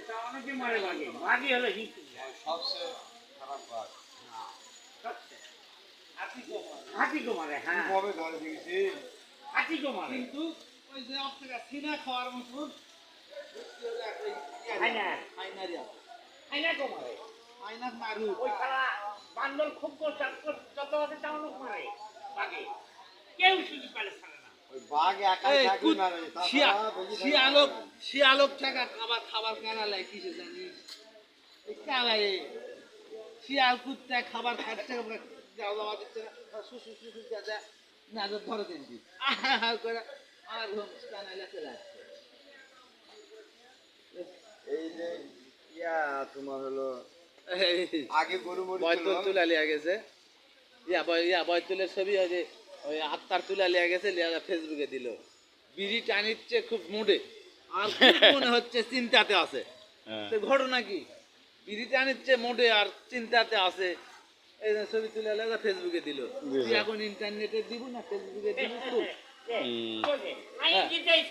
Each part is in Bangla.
তা অনেকে মারে বাঘে বাঘই হলো হিংসু সবচেয়ে খারাপ কাজ। হাতিকে মারে হ্যাঁ কবে ধরে দেখেছি হাতিকে মারে কিন্তু ওই যে আপনার সিনা খাওয়ার মতন হাইনা আইনারিয়া হাইনাকে মারে আইনার মারু ওই খেলা বান্দর খুব যত আছে তেমন মারে বাঘে কেউ সুযোগ পালে ছাড়ে না ওই বাঘ একাই এই থাকলে মারে তাছাড়া বেশি শিয়ালক শিয়ালক টাকা খাবার কানা লাই কিসে জানি এই কালাই শিয়াল কুত্তা খাবার খাচ্ছে আমরা যাও দাওয়া দিচ্ছে সুসু সুসু যা না ধরে দেন দি করে আমার ঘুম কানা লেখে লাগছে এই যে তোমার হলো এই আগে গরু মরি বয়তুল তুলা লিয়া গেছে বয়তুলের ছবি ওই যে ওই আত্মার তুলা লিয়া গেছে লিয়া ফেসবুকে দিল বিড়ি টানিচ্ছে খুব মুডে আর খুব মনে হচ্ছে চিন্তাতে আছে তো ঘটনা কি বিড়ি টানিচ্ছে মুডে আর চিন্তাতে আছে এই যে ছবি তুলে লিয়া ফেসবুকে দিল তুই এখন ইন্টারনেটে দিব না ফেসবুকে দিব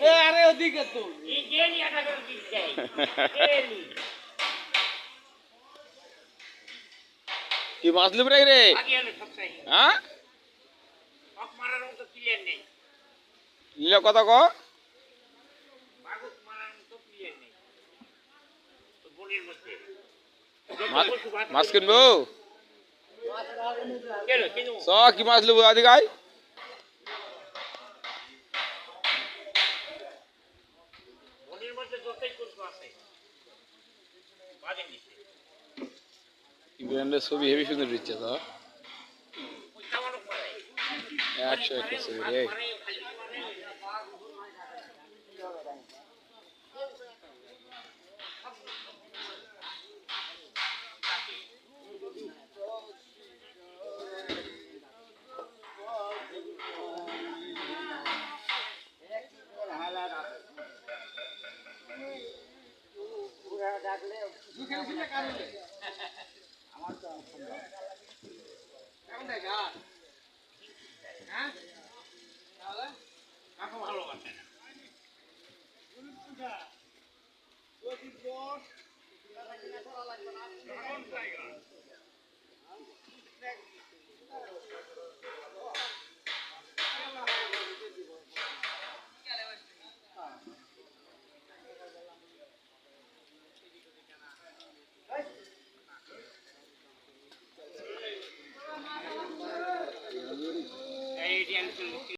তো আরে ওদিকে তো কি মাছ লিব রে হ্যাঁ নিলে কথা ক মাছ কিনবো চ কি মাছ লিব আদিক আই ইমরানের ছবি হেভি সুন্দর দিচ্ছে তো 100 ছবি রে কেমন দেখা হ্যাঁ তাহলে কাকু ভালোবাসে না ওই বস লাগবে না